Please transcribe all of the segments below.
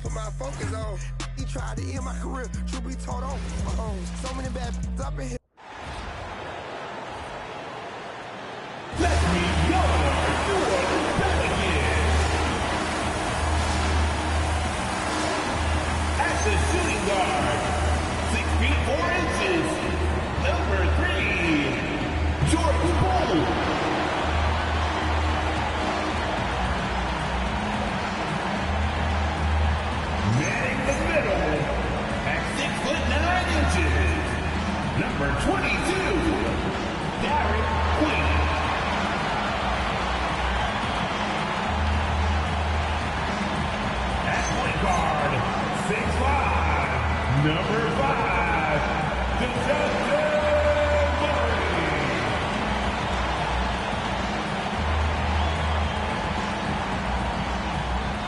put my focus on. He tried to end my career, truth be told on. So many bad up in here. Let's meet your Pelicans. As a shooting guard, 6 feet 4 inches, number 3, Jordan Poole. Man in the middle, at 6'9" number 22, Derek Queen. At point guard, 6'5", number 5, DeJounte Murray.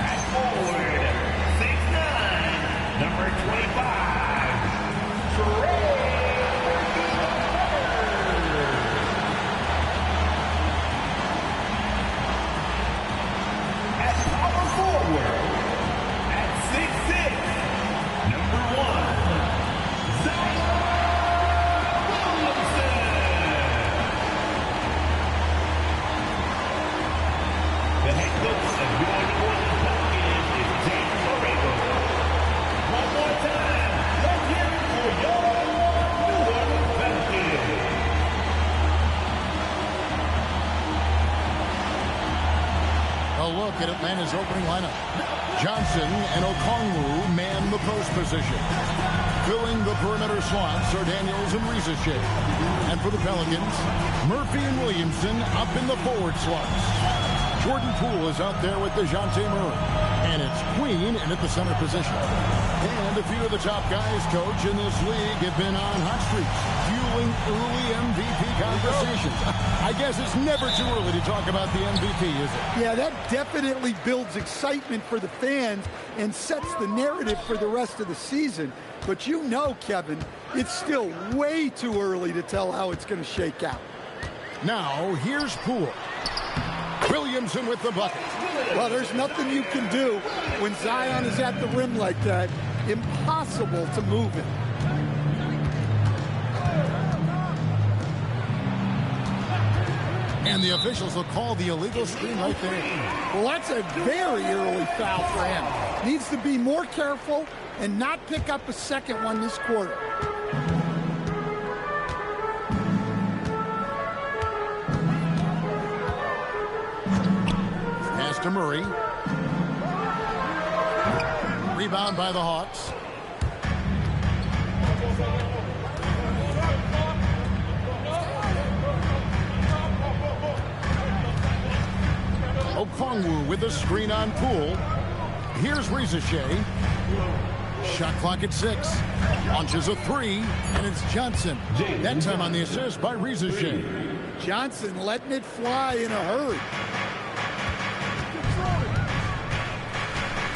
At forward, 6'9", number 25, Trey. At power forward, at 6'6", number 1, Zion Williamson. The head coach of your New Orleans Pelicans is James Borrego. One more time, let's hear it for your New Orleans Pelicans. A look at Atlanta's opening lineup. Johnson and Okongwu man the post position. Filling the perimeter slots are Daniels and Rizachet. And for the Pelicans, Murphy and Williamson up in the forward slots. Jordan Poole is out there with DeJounte Murray. And it's Queen in at the center position. And a few of the top guys, Coach, in this league have been on hot streaks, fueling early MVP conversations. I guess it's never too early to talk about the MVP, is it? Yeah, that definitely builds excitement for the fans and sets the narrative for the rest of the season. But you know, Kevin, it's still way too early to tell how it's going to shake out. Now, here's Poole. Williamson with the bucket. Well, there's nothing you can do when Zion is at the rim like that. Impossible to move it. And the officials will call the illegal screen right there. Well, that's a very early foul for him. Needs to be more careful and not pick up a second one this quarter. Pass to Murray. Rebound by the Hawks. Okongwu with a screen on Poole. Here's Rizachet. Shot clock at 6. Launches a 3, and it's Johnson. That time on the assist by Rizachet. Johnson letting it fly in a hurry.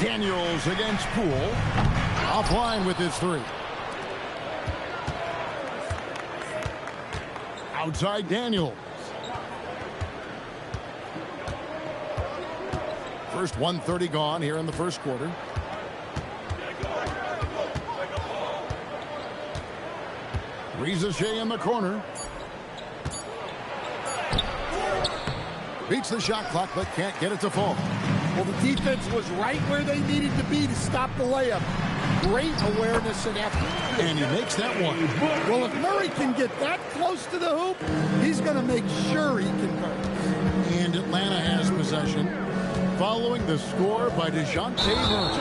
Daniels against Poole. Offline with his 3. Outside Daniels. First 1:30 gone here in the first quarter. Rizachet in the corner. Beats the shot clock, but can't get it to fall. Well, the defense was right where they needed to be to stop the layup. Great awareness and effort. And he makes that one. Well, if Murray can get that close to the hoop, he's going to make sure he converts. And Atlanta has possession. Following the score by DeJounte Murray.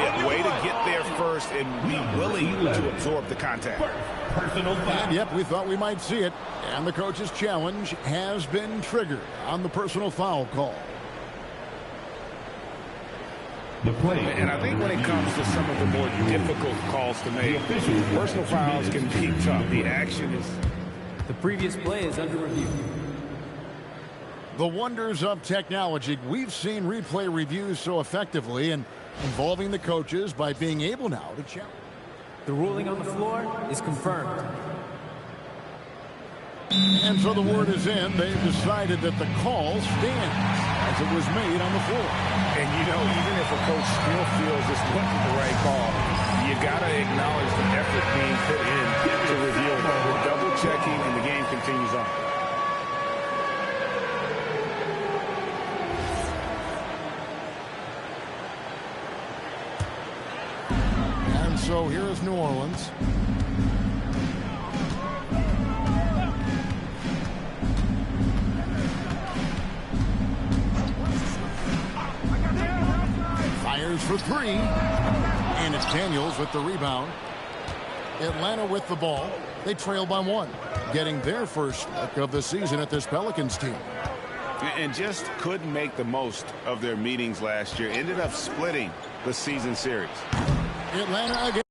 Yeah, way to get there first and be willing to absorb the contact. Personal foul. And yep, we thought we might see it. And the coach's challenge has been triggered on the personal foul call. The play. And I think when it comes to some of the more difficult calls to make, personal fouls can be tough. The action is... The previous play is under review. The wonders of technology. We've seen replay reviews so effectively and involving the coaches by being able now to challenge. The ruling on the floor is confirmed. And so the word is in. They've decided that the call stands as it was made on the floor. And, you know, even if a coach still feels this wasn't So here is New Orleans. Fires for three. And it's Daniels with the rebound. Atlanta with the ball. They trail by one, getting their first look of the season at this Pelicans team. And just couldn't make the most of their meetings last year. Ended up splitting the season series. Atlanta again.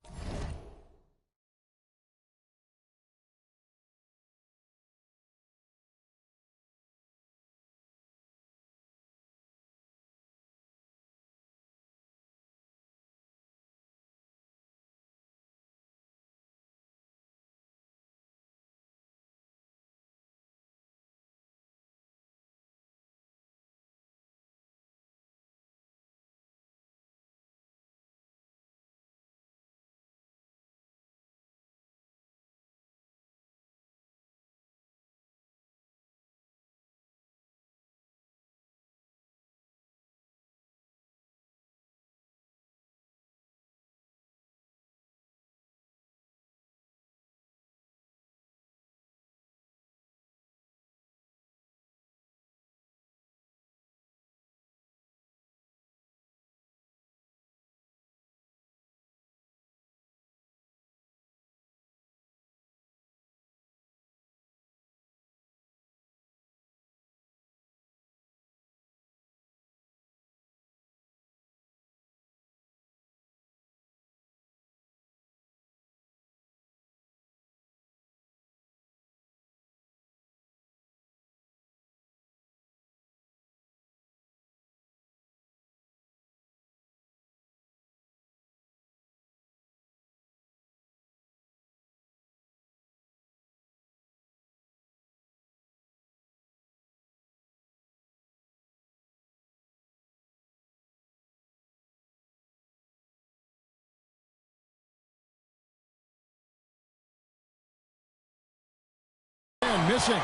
Missing.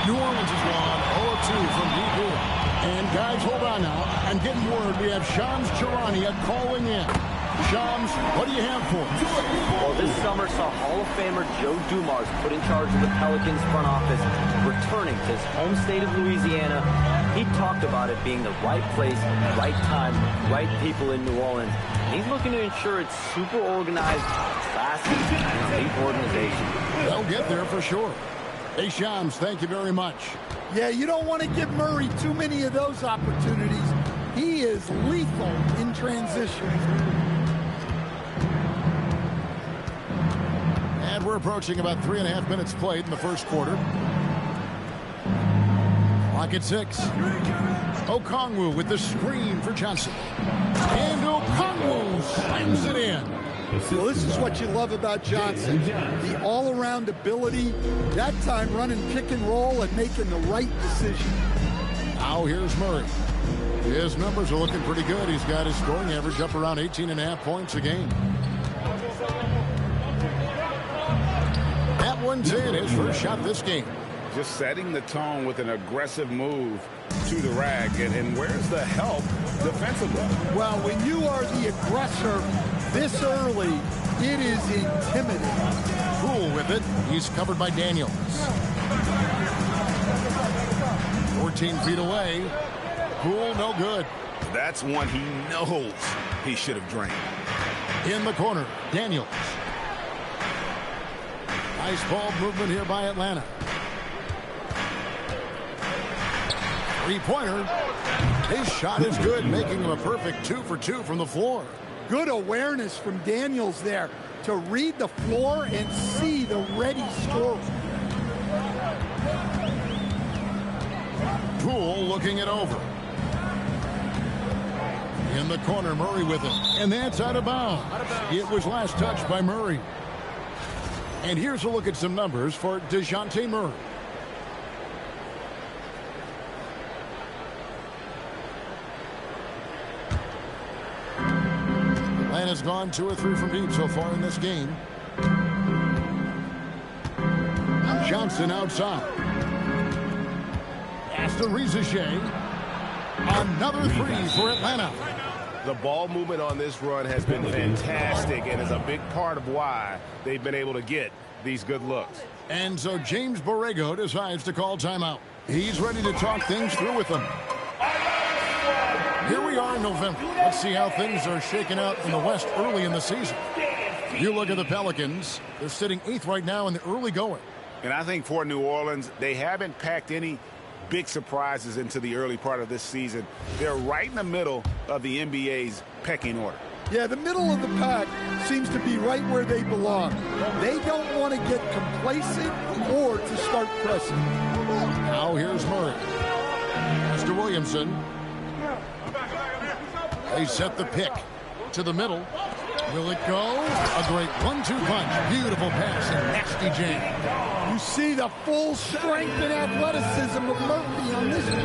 New Orleans is gone 0-2 from deep here. And guys, hold on now. I'm getting word we have Shams Charania calling in. Shams, what do you have for us? Well, this summer saw Hall of Famer Joe Dumars put in charge of the Pelicans front office, returning to his home state of Louisiana. He talked about it being the right place, right time, right people in New Orleans. And he's looking to ensure it's super organized, classy, and elite organization. They'll get there for sure. Hey, Shams, thank you very much. Yeah, you don't want to give Murray too many of those opportunities. He is lethal in transition. And we're approaching about 3.5 minutes played in the first quarter. Clock at 6. Okongwu with the screen for Johnson. And Okongwu slams it in. Well, this is what you love about Johnson. The all-around ability, that time running pick and roll and making the right decision. Now here's Murray. His numbers are looking pretty good. He's got his scoring average up around 18.5 points a game. That one's in his first shot this game. Just setting the tone with an aggressive move to the rack. And where's the help defensively? Well, when you are the aggressor this early, it is intimidating. Cool with it. He's covered by Daniels. 14 feet away. Cool, no good. That's one he knows he should have drained. In the corner, Daniels. Nice ball movement here by Atlanta. Three-pointer. His shot is good, making him a perfect 2 for 2 from the floor. Good awareness from Daniels there to read the floor and see the ready scorer. Poole looking it over. In the corner, Murray with it. And that's out of bounds. It was last touched by Murray. And here's a look at some numbers for DeJounte Murray. Atlanta's gone 2 or 3 from deep so far in this game. Johnson outside. Pass to Rizachet. Another 3 for Atlanta. The ball movement on this run has been fantastic and is a big part of why they've been able to get these good looks. And so James Borrego decides to call timeout. He's ready to talk things through with them. Here we are in November. Let's see how things are shaking out in the West early in the season. You look at the Pelicans. They're sitting 8th right now in the early going. And I think for New Orleans, they haven't packed any big surprises into the early part of this season. They're right in the middle of the NBA's pecking order. Yeah, the middle of the pack seems to be right where they belong. They don't want to get complacent or to start pressing. Now here's Murray. Mr. Williamson. They set the pick to the middle. Will it go? A great 1-2 punch. Beautiful pass and nasty jam. You see the full strength and athleticism of Murphy on this one.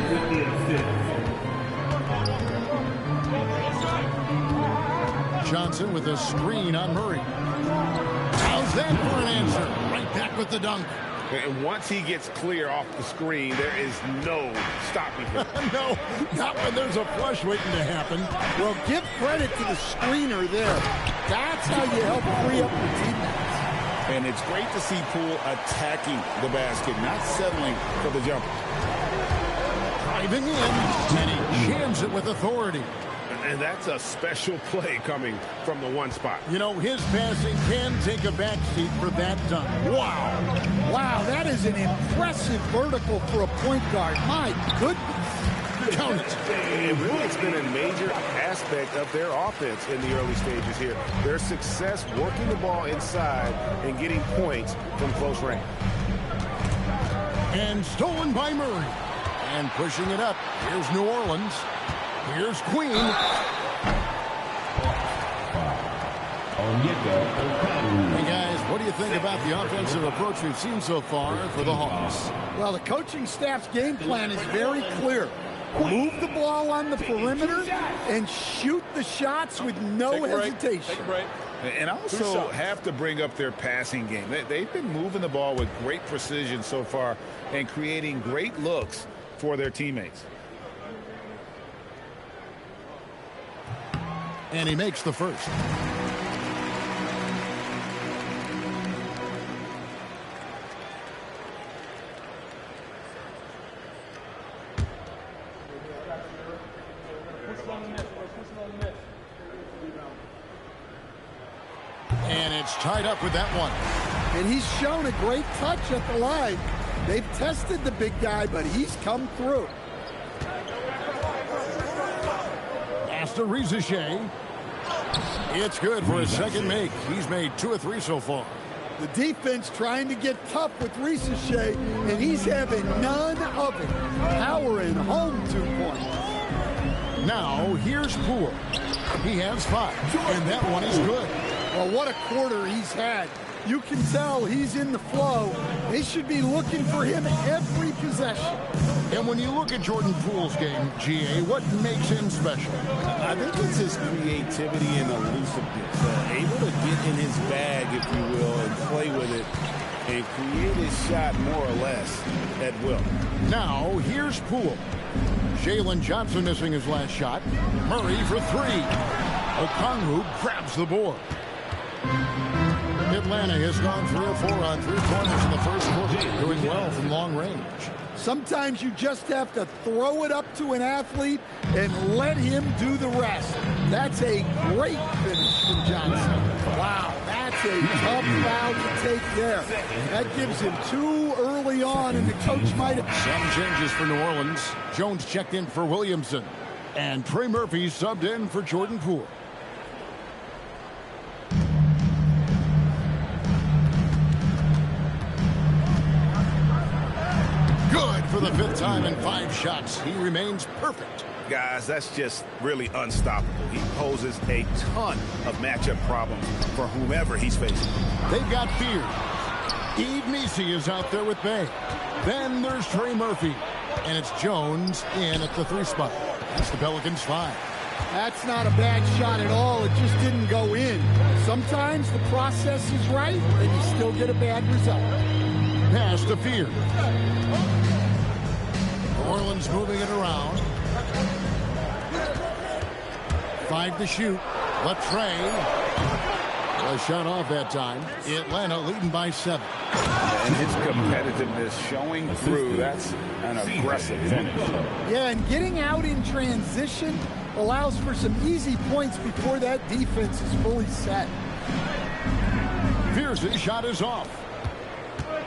Johnson with a screen on Murray. How's that for an answer? Right back with the dunk. And once he gets clear off the screen, there is no stopping him. No, not when there's a flush waiting to happen. Well, give credit to the screener there. That's how you help free up your teammates. And it's great to see Poole attacking the basket, not settling for the jumper. Driving in, and he jams it with authority. And that's a special play coming from the one spot. You know, his passing can take a backseat for that dunk. Wow. Wow, that is an impressive vertical for a point guard. My goodness. Count it. And really, it's been a major aspect of their offense in the early stages here. Their success working the ball inside and getting points from close range. And stolen by Murray. And pushing it up. Here's New Orleans. Here's Queen. Hey, guys, what do you think about the offensive approach we've seen so far for the Hawks? Well, the coaching staff's game plan is very clear. Move the ball on the perimeter and shoot the shots with no hesitation. Take a break. And also have to bring up their passing game. They've been moving the ball with great precision so far and creating great looks for their teammates. And he makes the first. And it's tied up with that one. And he's shown a great touch at the line. They've tested the big guy, but he's come through. After Rizachet. It's good for his second make. He's made 2 of 3 so far. The defense trying to get tough with Rizachet, and he's having none of it. Powering home 2 points. Now, here's Poole. He has 5, and that one is good. Well, what a quarter he's had. You can tell he's in the flow. They should be looking for him every possession. And when you look at Jordan Poole's game, GA, what makes him special? I think it's his creativity and elusiveness. Able to get in his bag, if you will, and play with it and create his shot more or less at will. Now, here's Poole. Jalen Johnson missing his last shot. Murray for 3. Okongwu grabs the board. Atlanta has gone 3 or 4 on 3-pointers in the first quarter, doing well from long range. Sometimes you just have to throw it up to an athlete and let him do the rest. That's a great finish from Johnson. Wow, that's a tough foul to take there. That gives him 2 early on, and the coach might have... Some changes for New Orleans. Jones checked in for Williamson, and Trey Murphy subbed in for Jordan Poole. Good for the 5th time in 5 shots. He remains perfect. Guys, that's just really unstoppable. He poses a ton of matchup problems for whomever he's facing. They've got fear. Eve Nisi is out there with Bay. Then there's Trey Murphy. And it's Jones in at the 3 spot. It's the Pelicans 5. That's not a bad shot at all. It just didn't go in. Sometimes the process is right, and you still get a bad result. Pass to Fear. New Orleans moving it around. 5 to shoot. Latrey. A shot off that time. Atlanta leading by 7. And his competitiveness showing through. That's an aggressive finish. Yeah, and getting out in transition allows for some easy points before that defense is fully set. Pierce's shot is off.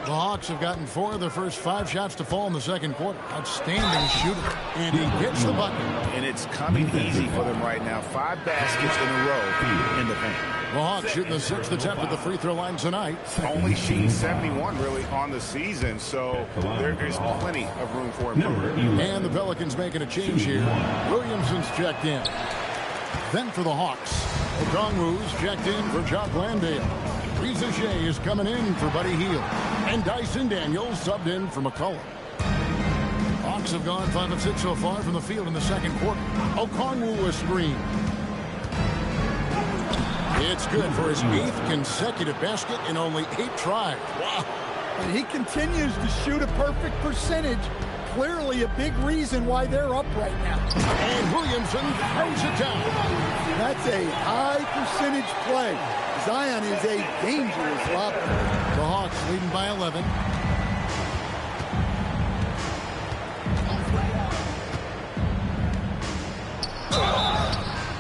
The Hawks have gotten 4 of their first 5 shots to fall in the second quarter. Outstanding shooter. And he gets the bucket. And it's coming easy for them right now. 5 baskets in a row in the paint. The Hawks shooting the 6th attempt at the free throw line tonight. Only shooting 71 really on the season, so there's plenty of room for improvement. And the Pelicans making a change here. Williamson's checked in. Then for the Hawks, Okongwu's checked in for Jock Landale. Reza Shea is coming in for Buddy Hield. And Dyson Daniels subbed in for McCullough. Hawks have gone 5 of 6 so far from the field in the second quarter. Okongwu a screen. It's good for his 8th consecutive basket in only 8 tries. Wow. And he continues to shoot a perfect percentage. Clearly a big reason why they're up right now. And Williamson throws it down. That's a high percentage play. Zion is a dangerous lobber. The Hawks leading by 11.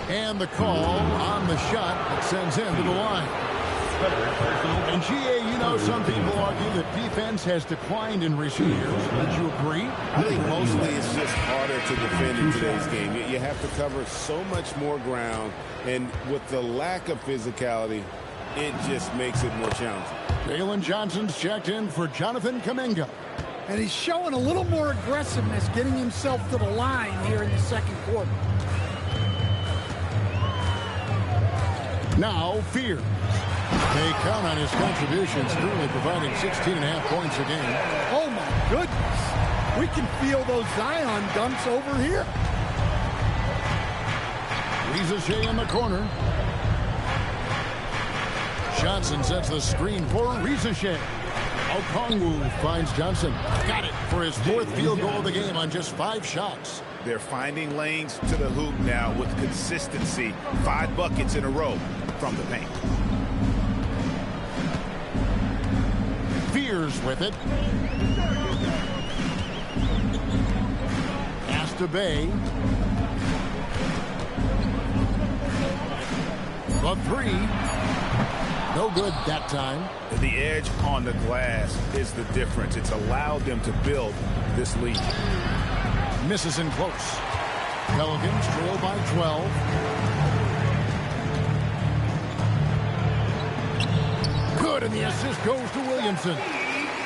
And the call on the shot that sends him to the line. And GA, you know, some people argue that defense has declined in recent years. Would you agree? I think mostly it's just harder to defend in today's game. You have to cover so much more ground, and with the lack of physicality, it just makes it more challenging. Jalen Johnson's checked in for Jonathan Kuminga. And he's showing a little more aggressiveness, getting himself to the line here in the second quarter. Now, Fear. They count on his contributions, currently providing 16.5 points a game. Oh, my goodness. We can feel those Zion dunks over here. Reza Shea in the corner. Johnson sets the screen for Reza Shea. Okongwu finds Johnson. Got it for his 4th field goal of the game on just 5 shots. They're finding lanes to the hoop now with consistency. 5 buckets in a row from the paint. Fears with it. Pass to Bay. The 3. No good that time. The edge on the glass is the difference. It's allowed them to build this lead. Misses in close. Pelicans trail by 12. Good, and the assist goes to Williamson.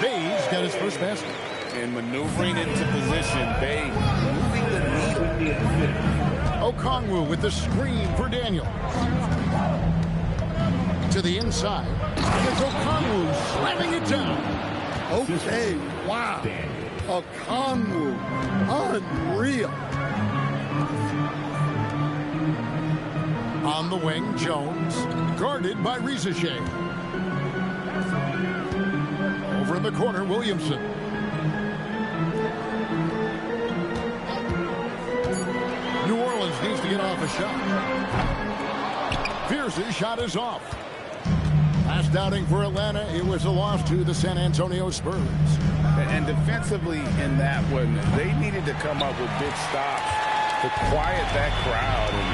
Bay's got his first basket. And maneuvering into position, Bay moving the needle. Okongwu with the screen for Daniel. To the inside. It's Okongwu slamming it down. Okay, wow. Okongwu, unreal. On the wing, Jones, guarded by Reza Shea. Over in the corner, Williamson. New Orleans needs to get off a shot. Pierce's shot is off. Last outing for Atlanta, it was a loss to the San Antonio Spurs. And defensively in that one, they needed to come up with big stops to quiet that crowd. And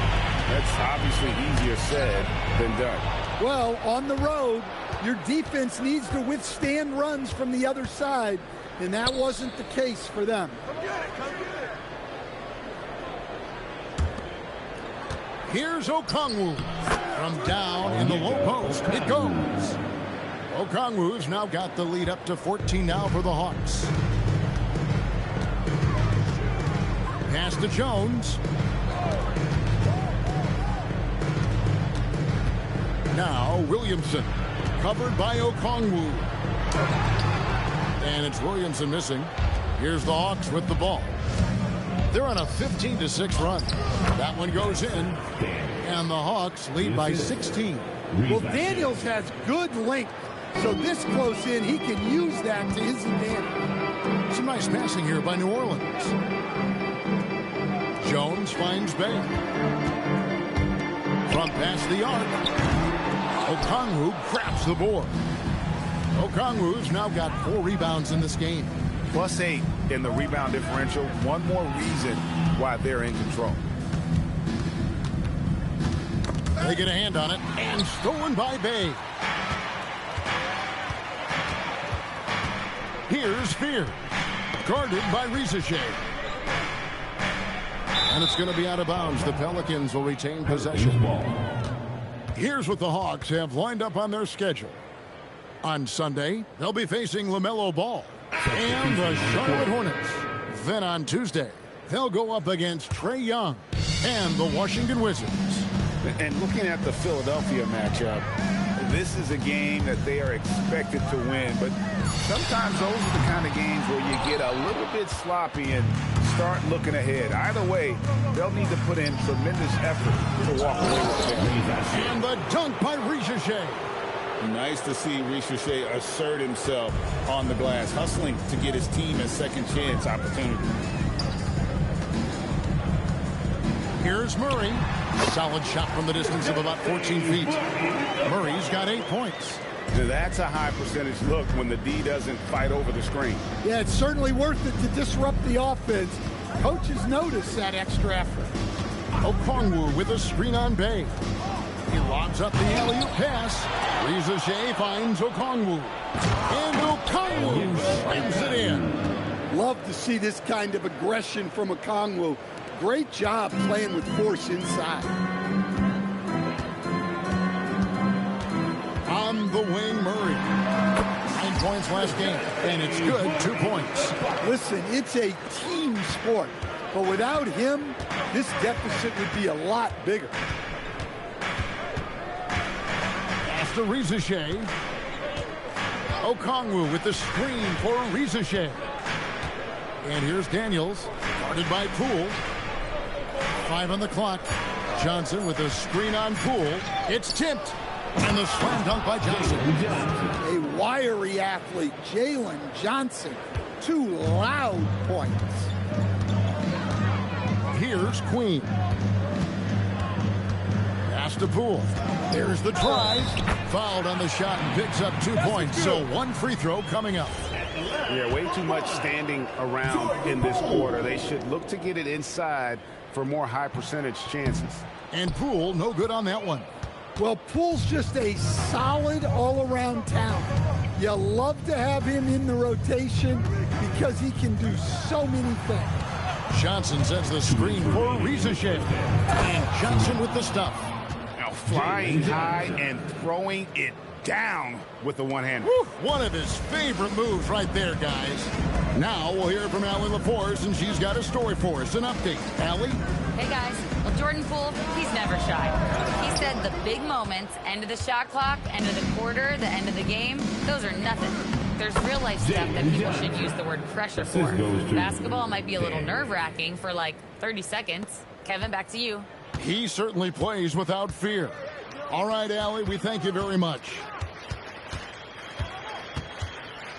that's obviously easier said than done. Well, on the road, your defense needs to withstand runs from the other side, and that wasn't the case for them. Here's Okongwu. From down in the low post, it goes. Okongwu's now got the lead up to 14 now for the Hawks. Pass to Jones. Now Williamson, covered by Okongwu. And it's Williamson missing. Here's the Hawks with the ball. They're on a 15-6 run. That one goes in, and the Hawks lead by 16. Well, Daniels has good length, so this close in, he can use that to his advantage. Some nice passing here by New Orleans. Jones finds Bay. From past the arc, Okongwu grabs the board. Okongwu's now got 4 rebounds in this game. +8 in the rebound differential. One more reason why they're in control. They get a hand on it, and stolen by Bay. Here's Fear, guarded by Rizachet. And it's going to be out of bounds. The Pelicans will retain possession. Here's what the Hawks have lined up on their schedule. On Sunday, they'll be facing LaMelo Ball and the Charlotte Hornets. Then on Tuesday, they'll go up against Trae Young and the Washington Wizards. And looking at the Philadelphia matchup, this is a game that they are expected to win. But sometimes those are the kind of games where you get a little bit sloppy and start looking ahead. Either way, they'll need to put in tremendous effort to walk away with it. And the dunk by Rizachet. Nice to see Rizachet assert himself on the glass, hustling to get his team a second chance opportunity. Here's Murray. Solid shot from the distance of about 14 feet. Murray's got 8 points. Now that's a high percentage look when the D doesn't fight over the screen. Yeah, it's certainly worth it to disrupt the offense. Coaches notice that extra effort. Okongwu with a screen on Bay. He lobs up the alley-oop pass. Rizachet finds Okongwu. And Okongwu slams it in. Love to see this kind of aggression from Okongwu. Great job playing with force inside. On the wing, Murray. 9 points last game, and it's good, 2 points. Listen, it's a team sport, but without him, this deficit would be a lot bigger. After Rizachet, Okongwu with the screen for Rizachet. And here's Daniels, guarded by Poole. 5 on the clock. Johnson with a screen on Poole. It's tipped. And the slam dunk by Johnson. A wiry athlete, Jalen Johnson. 2 loud points. Here's Queen. Pass to Poole. There's the try. Fouled on the shot and picks up 2 points. So 1 free throw coming up. Yeah, way too much standing around in this quarter. They should look to get it inside for more high percentage chances. And Poole, no good on that one. Well, Poole's just a solid all-around talent. You love to have him in the rotation because he can do so many things. Johnson sets the screen for Rizachet. And Johnson with the stuff. Now flying high and throwing it down with the one-hander. One of his favorite moves right there, guys. Now we'll hear from Allie LaForce, and she's got a story for us. An update. Allie? Hey, guys. Well, Jordan Poole, he's never shy. He said the big moments, end of the shot clock, end of the quarter, the end of the game, those are nothing. There's real-life stuff that people should use the word pressure for. Basketball might be a little nerve-wracking for like 30 seconds. Kevin, back to you. He certainly plays without fear. All right, Allie, we thank you very much.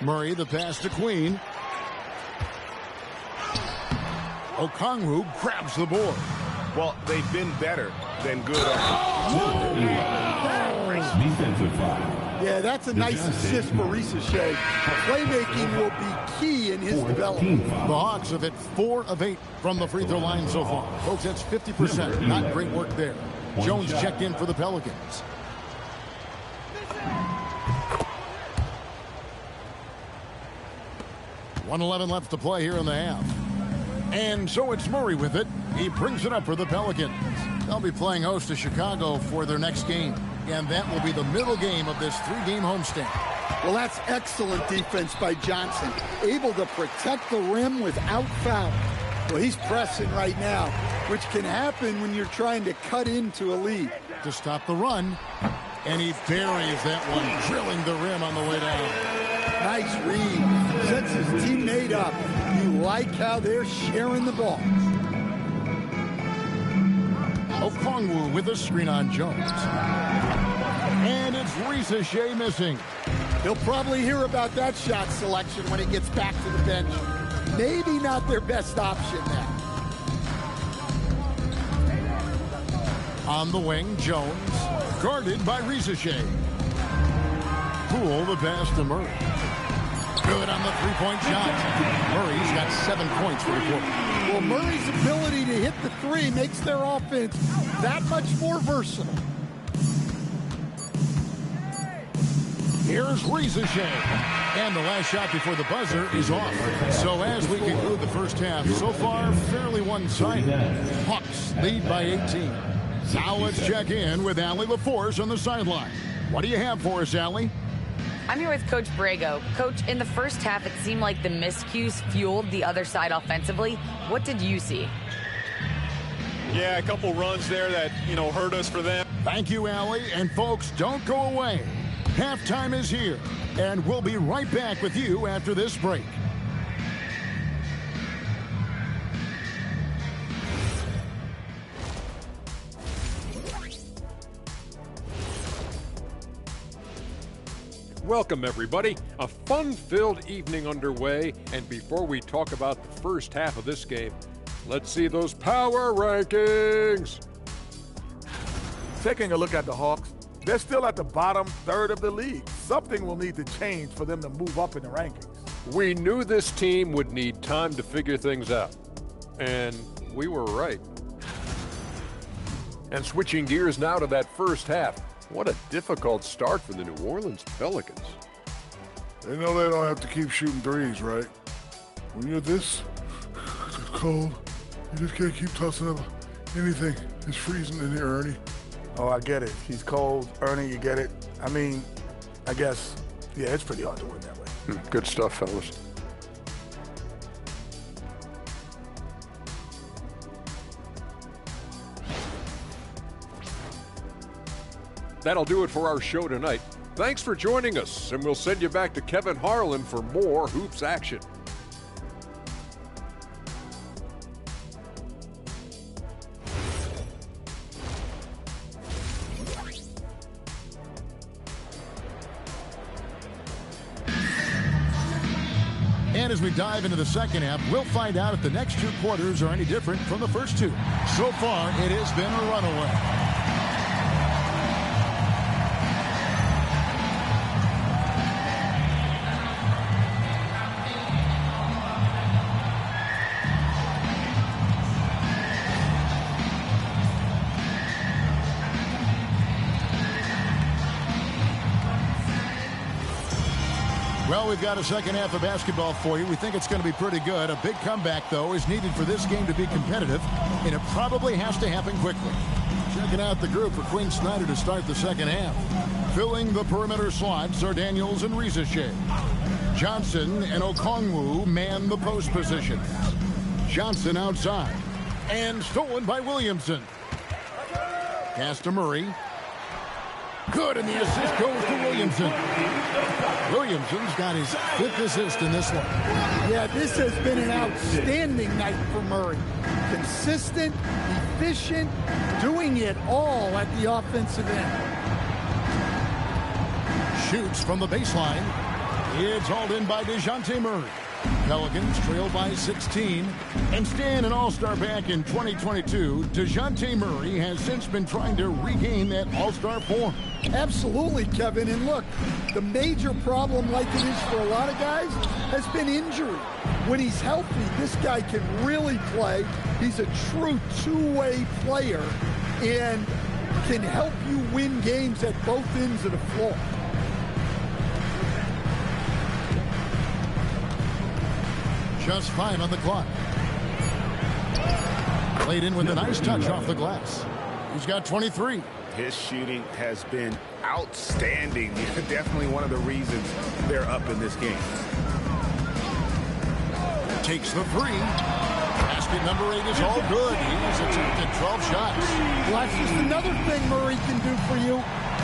Murray, the pass to Queen. Okongwu grabs the board. Well, they've been better than good. Defensive foul. Yeah, that's a nice assist for Rizachet. Playmaking will be key in his development. The Hawks have hit 4 of 8 from the free throw line so far. Folks, that's 50%. Not great work there. Jones checked in for the Pelicans. .111 left to play here in the half. And so it's Murray with it. He brings it up for the Pelicans. They'll be playing host to Chicago for their next game. And that will be the middle game of this 3-game homestand. Well, that's excellent defense by Johnson. Able to protect the rim without foul. Well, he's pressing right now, which can happen when you're trying to cut into a lead. To stop the run. And he buries that one, drilling the rim on the way down. Nice read. Sets his teammate up. You like how they're sharing the ball. Okongwu with a screen on Jones. And it's Rizachet missing. He'll probably hear about that shot selection when he gets back to the bench. Maybe not their best option there. On the wing, Jones, guarded by Rizachet. Poole the pass to Murray. Good on the three-point shot. Murray's got 7 points for the quarter. Well, Murray's ability to hit the three makes their offense that much more versatile. Here's Rizachet. And the last shot before the buzzer is off. So as we conclude the first half, so far fairly one-sided. Hawks lead by 18. Now let's check in with Allie LaForce on the sideline. What do you have for us, Allie? I'm here with Coach Brago. Coach, in the first half, it seemed like the miscues fueled the other side offensively. What did you see? Yeah, a couple runs there that, hurt us for them. Thank you, Allie. And folks, don't go away. Halftime is here, and we'll be right back with you after this break. Welcome, everybody. A fun-filled evening underway, and before we talk about the first half of this game, let's see those power rankings. Taking a look at the Hawks, they're still at the bottom third of the league. Something will need to change for them to move up in the rankings. We knew this team would need time to figure things out, and we were right. And switching gears now to that first half, what a difficult start for the New Orleans Pelicans. They know they don't have to keep shooting threes, right? When you're this cold, you just can't keep tossing up anything. It's freezing in here, Ernie. Oh, I get it. He's cold. Ernie, you get it. I mean, I guess, yeah, it's pretty hard to win that way. Good stuff, fellas. That'll do it for our show tonight. Thanks for joining us, and we'll send you back to Kevin Harlan for more hoops action. And as we dive into the second half, we'll find out if the next 2 quarters are any different from the first 2. So far, it has been a runaway. Well, we've got a second half of basketball for you. We think it's going to be pretty good. A big comeback, though, is needed for this game to be competitive, and it probably has to happen quickly. Checking out the group for Quinn Snyder to start the second half. Filling the perimeter slots are Daniels and Rizachet. Johnson and Okongwu man the post positions. Johnson outside. And stolen by Williamson. Pass to Murray. Good, and the assist goes to Williamson. Williamson's got his 5th assist in this one. Yeah, this has been an outstanding night for Murray. Consistent, efficient, doing it all at the offensive end. Shoots from the baseline. It's hauled in by DeJounte Murray. Pelicans trail by 16. And staying an all-star back in 2022, DeJounte Murray has since been trying to regain that all-star form. Absolutely, Kevin. And look, the major problem, like it is for a lot of guys, has been injury. When he's healthy, this guy can really play. He's a true two-way player and can help you win games at both ends of the floor. Just 5 on the clock. Played in with a nice touch off the glass. He's got 23. His shooting has been outstanding. Definitely one of the reasons they're up in this game. Takes the 3. Basket number 8 is all good. He's attempted 12 shots. Well, that's just another thing Murray can do for you.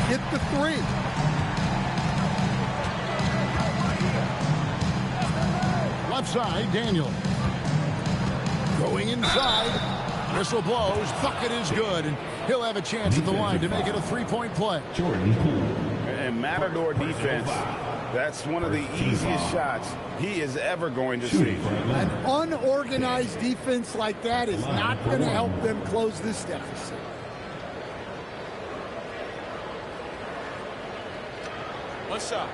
Hit the 3. Left side, Daniel. Going inside. Whistle blows. Bucket is good. And he'll have a chance at the line to make it a 3-point play. And Matador defense, that's one of the easiest shots he is ever going to see. An unorganized defense like that is not going to help them close this deficit. One shot.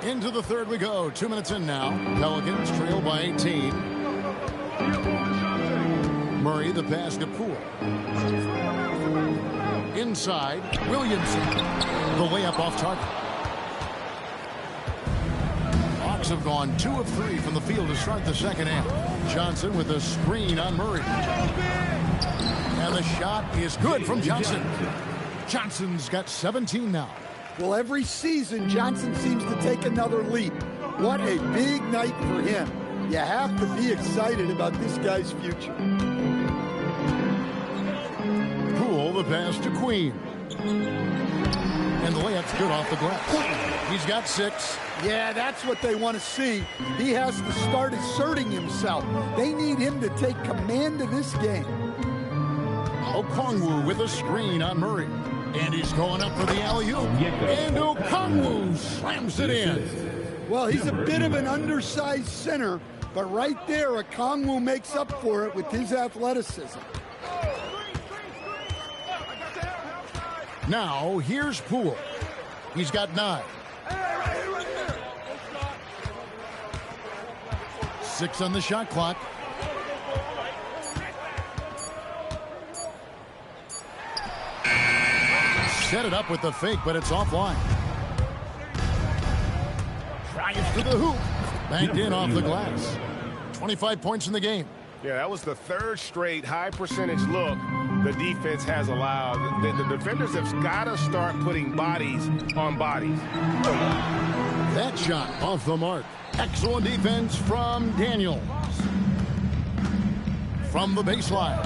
Into the third we go. 2 minutes in now. Pelicans trail by 18. Murray, the pass to Poole. Inside, Williamson. The layup off target. Hawks have gone 2 of 3 from the field to start the second half. Johnson with a screen on Murray. And the shot is good from Johnson. Johnson's got 17 now. Well, every season, Johnson seems to take another leap. What a big night for him. You have to be excited about this guy's future. Poole, the pass to Queen. And the layup's good off the glass. He's got 6. Yeah, that's what they want to see. He has to start asserting himself. They need him to take command of this game. Okongwu with a screen on Murray. And he's going up for the alley-oop. And Okongwu slams it in. Well, he's a bit of an undersized center, but right there, Okongwu makes up for it with his athleticism. Now, here's Poole. He's got 9. 6 on the shot clock. Set it up with the fake, but it's offline. Tries to the hoop. Banked in off the glass. 25 points in the game. Yeah, that was the 3rd straight high percentage look the defense has allowed. The defenders have got to start putting bodies on bodies. That shot off the mark. Excellent defense from Daniels. From the baseline.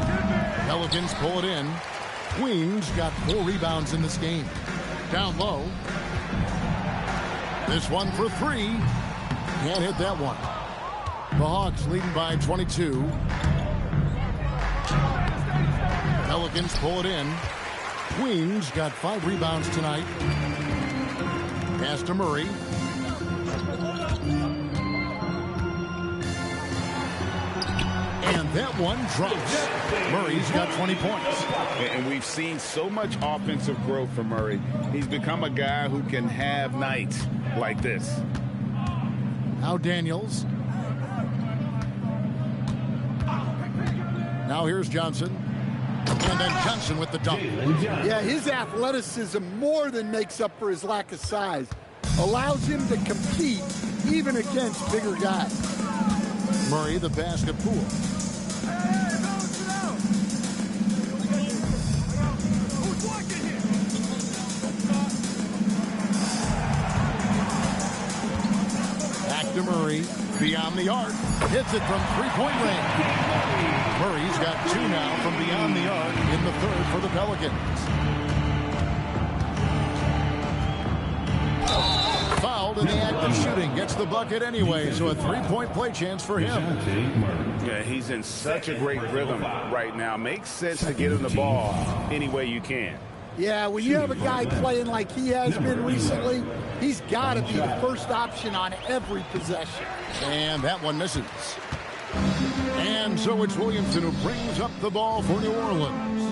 Pelicans pull it in. Queens got 4 rebounds in this game. Down low. This one for 3. Can't hit that one. The Hawks leading by 22. Pelicans pull it in. Queens got 5 rebounds tonight. Pass to Murray. And that one drops. Murray's got 20 points. And we've seen so much offensive growth from Murray. He's become a guy who can have nights like this. Now Daniels. Now here's Johnson. And then Johnson with the dunk. Yeah, his athleticism more than makes up for his lack of size. Allows him to compete even against bigger guys. Murray, the pass to Poole. Back to Murray. Beyond the arc. Hits it from three-point range. Murray's got 2 now from beyond the arc in the 3rd for the Pelicans. Fouled in the act of shooting. Gets the bucket anyway, so a 3-point play chance for him. Yeah, he's in such a great rhythm right now. Makes sense to get him the ball any way you can. Yeah, when you have a guy playing like he has been recently, he's got to be the first option on every possession. And that one misses. And so it's Williamson who brings up the ball for New Orleans.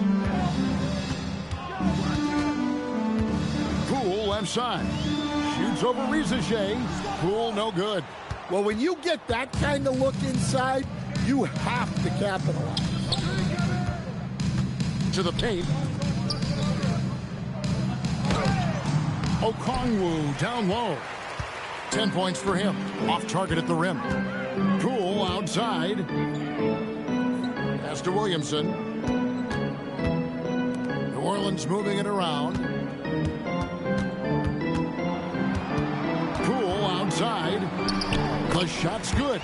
Poole left side. Shoots over Rizachet. Poole no good. Well, when you get that kind of look inside, you have to capitalize. To the paint. Okongwu down low. 10 points for him. Off target at the rim. Poole outside. Pass to Williamson. New Orleans moving it around. Poole outside. The shot's good.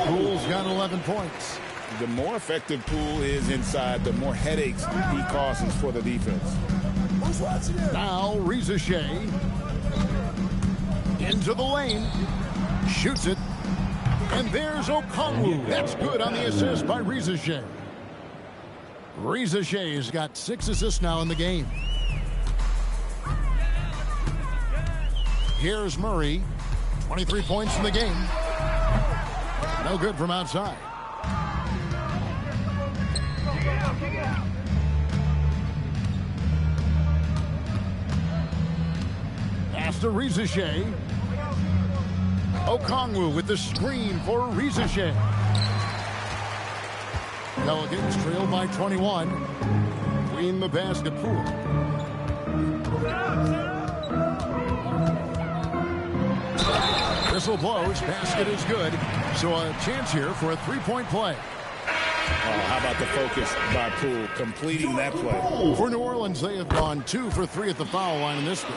Poole's got 11 points. The more effective Poole is inside, the more headaches he causes for the defense. Now Rizachet into the lane, shoots it, and there's Okongwu. That's good on the assist by Rizachet. Rizachet's got 6 assists now in the game. Here's Murray, 23 points in the game. No good from outside. Pass to Rizachet. Okongwu with the screen for Rizachet. Pelicans trail by 21. Clean the basket pool. Whistle blows. Basket is good. So a chance here for a three-point play. How about the focus by Poole completing that play? For New Orleans, they have gone 2 for 3 at the foul line in this game.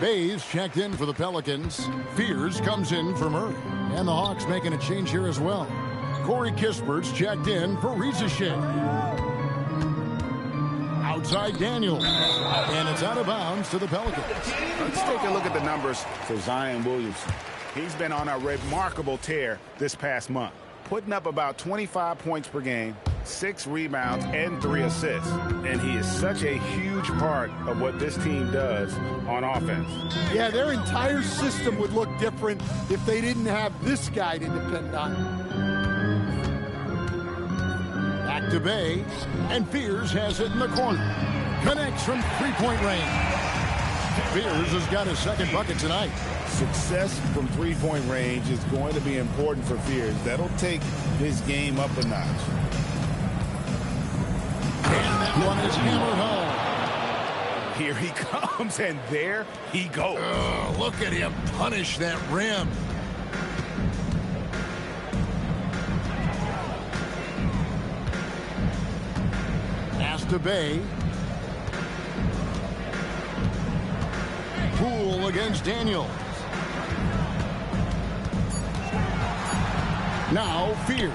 Bays checked in for the Pelicans. Fears comes in for Murray. And the Hawks making a change here as well. Corey Kispert's checked in for Rizachet. Outside Daniels. And it's out of bounds to the Pelicans. Let's take a look at the numbers for Zion Williamson. He's been on a remarkable tear this past month, putting up about 25 points per game, 6 rebounds, and 3 assists. And he is such a huge part of what this team does on offense. Yeah, their entire system would look different if they didn't have this guy to depend on. Back to Bay, and Fears has it in the corner. Connects from three-point range. Fears has got his second bucket tonight. Success from three-point range is going to be important for Fears. That'll take his game up a notch. And that one is hammered home. Here he comes, and there he goes. Oh, look at him punish that rim. Pass to Bay. Poole against Daniels. Now Fears.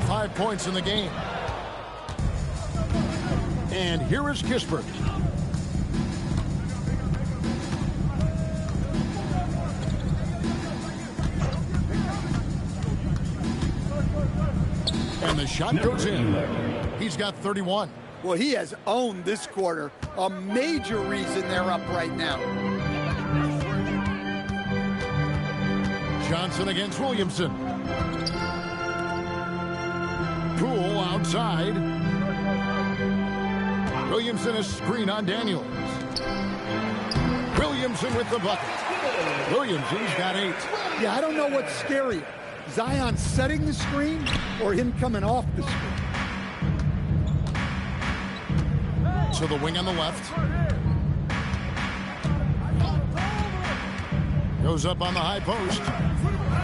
5 points in the game. And here is Kispert. And the shot goes in. He's got 31. Well, he has owned this quarter. A major reason they're up right now. Johnson against Williamson. Poole outside. Williamson a screen on Daniels. Williamson with the bucket. Williamson's got 8. Yeah, I don't know what's scarier. Zion setting the screen or him coming off the screen. To the wing on the left. Goes up on the high post.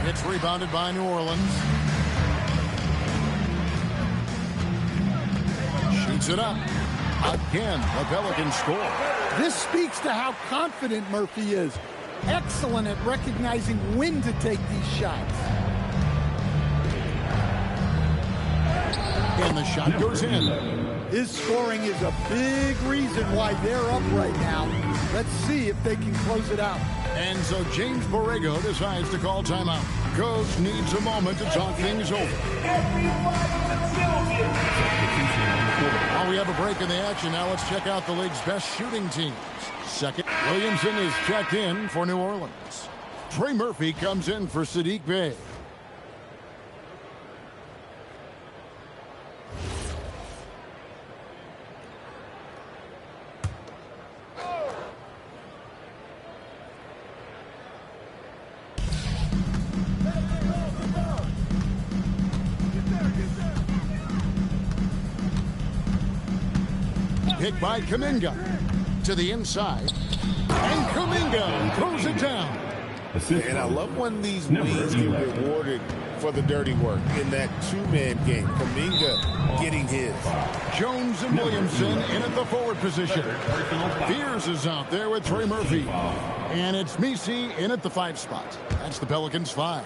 It's rebounded by New Orleans. Shoots it up. Again, the Pelicans score. This speaks to how confident Murphy is. Excellent at recognizing when to take these shots. And the shot goes in. His scoring is a big reason why they're up right now. Let's see if they can close it out. And so James Borrego decides to call timeout. Coach needs a moment to talk things over. While we have a break in the action, now let's check out the league's best shooting teams. Second, Williamson is checked in for New Orleans. Trey Murphy comes in for Saddiq Bey. Pick by Kuminga to the inside, and Kuminga throws it down. And I love when these wings get rewarded for the dirty work in that two-man game. Kuminga getting his. Jones and Williamson in at the forward position. Fears is out there with Trey Murphy, and it's Messi in at the 5 spot. That's the Pelicans 5.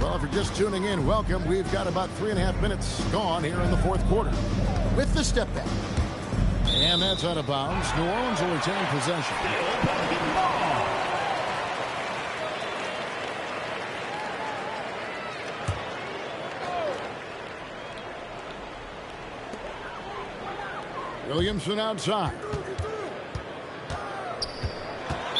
Well, if you're just tuning in, welcome. We've got about 3.5 minutes gone here in the fourth quarter with the step back. And that's out of bounds. New Orleans will retain possession. Williamson outside.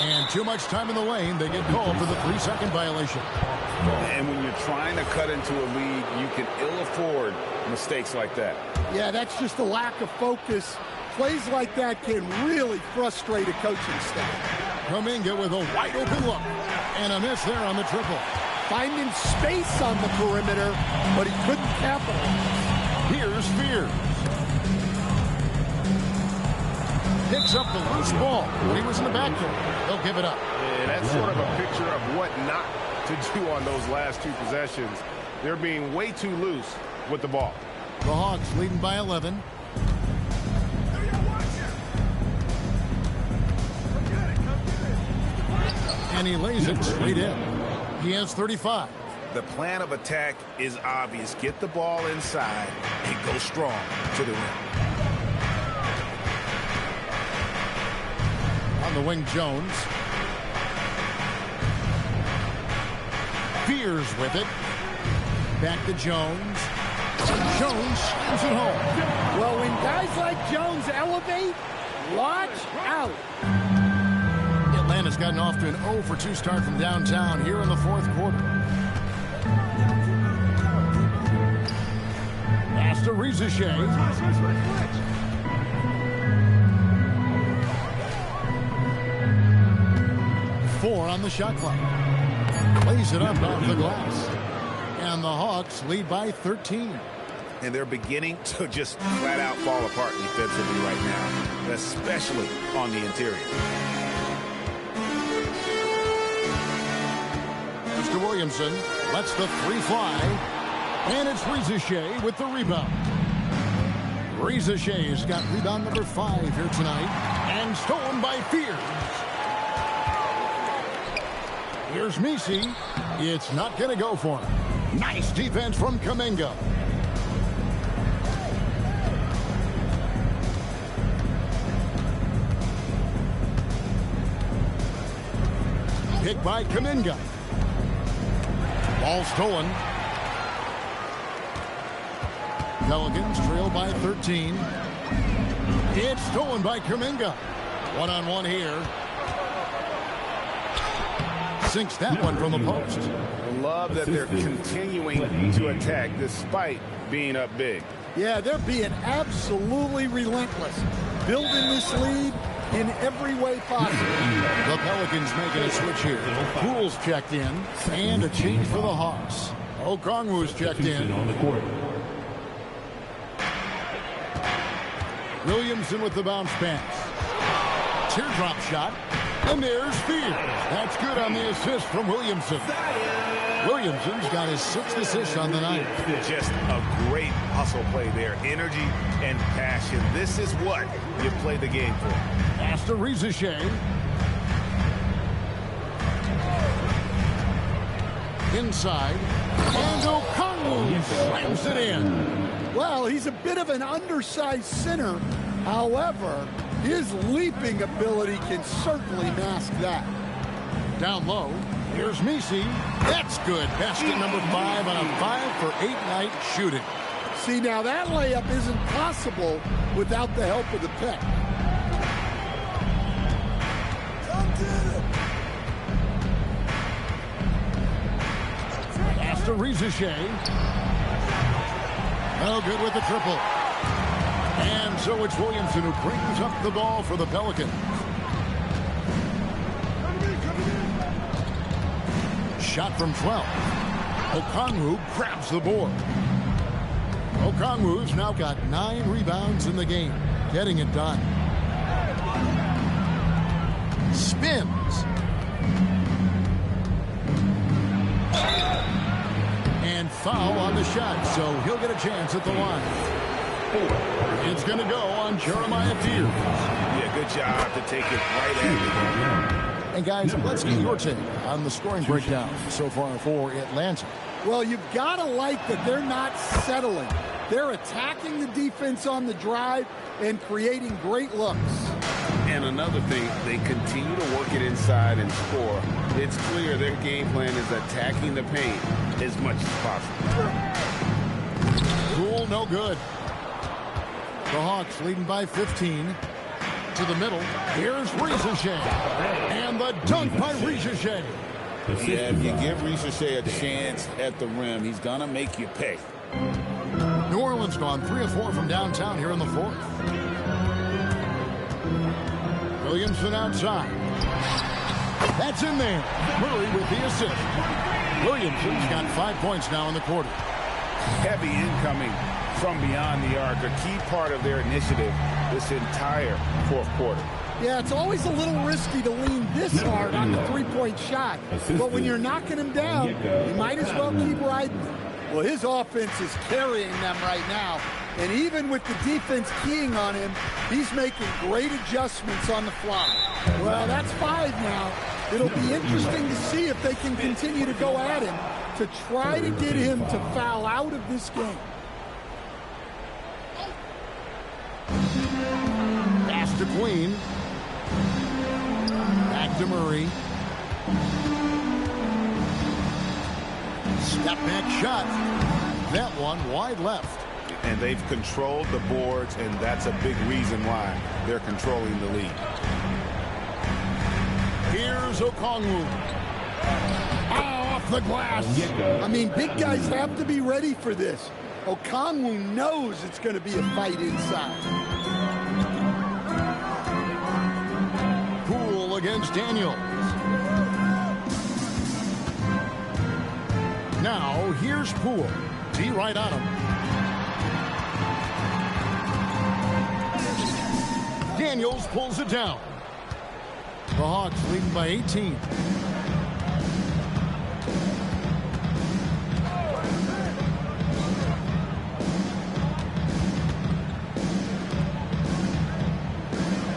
And too much time in the lane. They get called for the 3-second violation. And when you're trying to cut into a lead, you can ill afford mistakes like that. Yeah, that's just a lack of focus. Plays like that can really frustrate a coaching staff. Kuminga with a wide open look. And a miss there on the triple. Finding space on the perimeter, but he couldn't capitalize. Here's Fears. Picks up the loose ball when he was in the backcourt. They'll give it up. And that's sort of a picture of what not to do on those last two possessions. They're being way too loose with the ball. The Hawks leading by 11. And he lays it straight in. He has 35. The plan of attack is obvious. Get the ball inside and go strong to the rim. On the wing, Jones. Fears with it. Back to Jones. Jones slams it home. Well, when guys like Jones elevate, watch out. Atlanta's gotten off to an 0 for 2 start from downtown here in the fourth quarter. Pass to Rizichet. 4 on the shot clock. Plays it up off the glass. And the Hawks lead by 13. And they're beginning to just flat out fall apart defensively right now, especially on the interior. Mr. Williamson lets the 3 fly. And it's Rizichet with the rebound. Rizichet's got rebound number 5 here tonight. And stolen by Fears. Here's Messi. It's not going to go for him. Nice defense from Kuminga. Pick by Kuminga. Ball stolen. Pelicans trail by 13. It's stolen by Kuminga. One-on-one here. Sinks that one from the post. Love that they're continuing to attack despite being up big. Yeah, they're being absolutely relentless. Building this lead in every way possible. The Pelicans making a switch here. Poole's checked in. And a change for the Hawks. Okongwu's checked in. On the court. Williamson with the bounce pass. Teardrop shot. And there's Fears. That's good on the assist from Williamson. Williamson's got his 6th assist on the night. Just a great hustle play there. Energy and passion. This is what you play the game for. Pass to Rizichet. Inside. And Okongwu slams it in. Well, he's a bit of an undersized center. However, his leaping ability can certainly mask that. Down low. Here's Messi. That's good. Basket number 5 on a 5-for-8 night shooting. See, now that layup isn't possible without the help of the pick. Pass to Rizichet. Oh, good with the triple. And so it's Williamson who brings up the ball for the Pelicans. Shot from 12. Okongwu grabs the board. Okongwu's now got 9 rebounds in the game. Getting it done. Spins. And foul on the shot, so he'll get a chance at the line. It's going to go on Jeremiah Fears. Yeah, good job to take it right at him. And guys, let's get your take on the scoring breakdown so far for Atlanta. Well, you've got to like that they're not settling. They're attacking the defense on the drive and creating great looks. And another thing, they continue to work it inside and score. It's clear their game plan is attacking the paint as much as possible. Cool, no good. The Hawks leading by 15. to the middle. Here's Ricochet. And the dunk by Ricochet. Yeah, if you give Ricochet a chance at the rim, he's going to make you pay. New Orleans gone 3 of 4 from downtown here in the fourth. Williamson outside. That's in there. Murray with the assist. Williamson's got 5 points now in the quarter. Heavy incoming from beyond the arc, a key part of their initiative this entire fourth quarter. Yeah, it's always a little risky to lean this hard on the three-point shot. But when you're knocking him down, you might as well keep riding him. Well, his offense is carrying them right now. And even with the defense keying on him, he's making great adjustments on the fly. Well, that's 5 now. It'll be interesting to see if they can continue to go at him to try to get him to foul out of this game. Pass to Queen. Back to Murray. Step back shot. That one wide left. And they've controlled the boards, and that's a big reason why they're controlling the lead. Here's Okongwu. Off the glass. I mean, big guys have to be ready for this. Okongwu knows it's going to be a fight inside. Poole against Daniels. Now, here's Poole. D right on him. Daniels pulls it down. The Hawks leading by 18.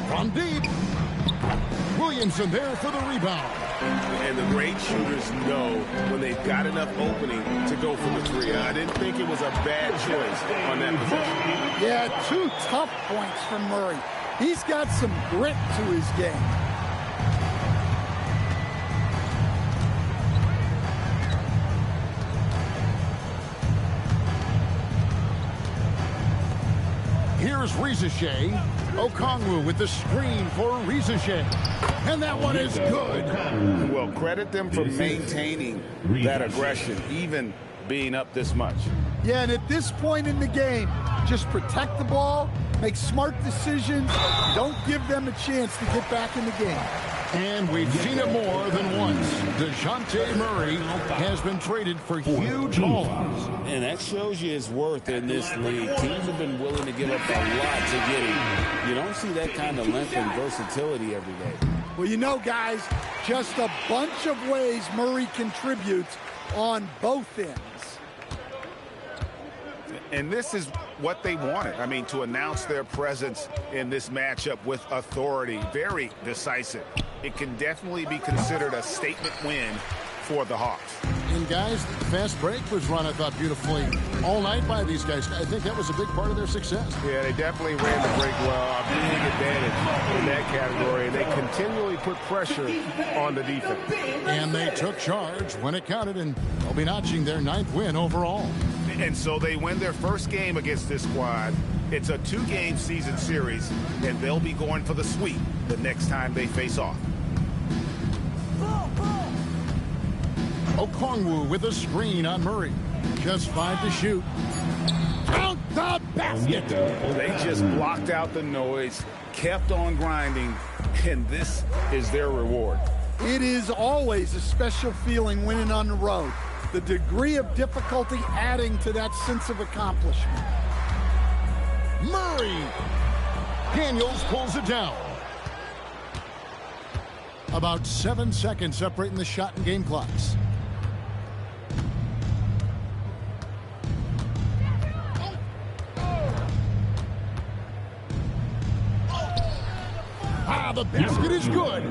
From deep. Williamson there for the rebound. And the great shooters know when they've got enough opening to go for the three. I didn't think it was a bad choice on that possession. Yeah, 2 tough points from Murray. He's got some grit to his game. Here's Ricochet. Okongwu with the screen for Ricochet. And that one is good. Well, credit them for maintaining that aggression, even being up this much. Yeah, and at this point in the game, just protect the ball, make smart decisions, don't give them a chance to get back in the game. And we've seen it more than once. DeJounte Murray has been traded for huge hauls. And that shows you his worth in this league. Teams have been willing to give up a lot to get him. You don't see that kind of length and versatility every day. Well, you know, guys, just a bunch of ways Murray contributes on both ends. And this is what they wanted. I mean, to announce their presence in this matchup with authority, very decisive. It can definitely be considered a statement win for the Hawks. And guys, the fast break was run, I thought, beautifully all night by these guys. I think that was a big part of their success. Yeah, they definitely ran the break well. A big advantage in that category. They continually put pressure on the defense. And they took charge when it counted, and they'll be notching their 9th win overall. And so they win their first game against this squad. It's a 2-game season series, and they'll be going for the sweep the next time they face off. Okongwu with a screen on Murray. Just 5 to shoot. Count the basket. They just blocked out the noise, kept on grinding, and this is their reward. It is always a special feeling winning on the road. The degree of difficulty adding to that sense of accomplishment. Murray. Daniels pulls it down. About 7 seconds separating the shot and game clocks. The basket is good.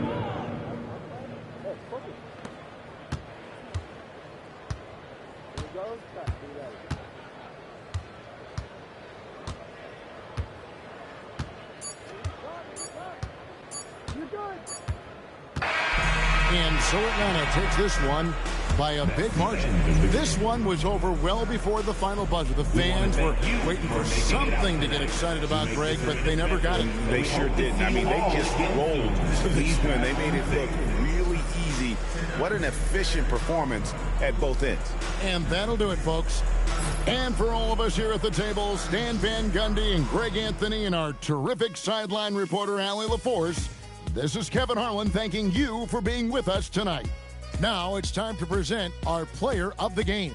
And so Atlanta takes this one by a big margin. This one was over well before the final buzzer. The fans were waiting for something to get excited about, Greg, but they never got it. They sure didn't. I mean, they just rolled to this win. They made it look really easy. What an efficient performance at both ends. And that'll do it, folks. And for all of us here at the table, Stan Van Gundy and Greg Anthony and our terrific sideline reporter, Allie LaForce, this is Kevin Harlan thanking you for being with us tonight. Now it's time to present our player of the game.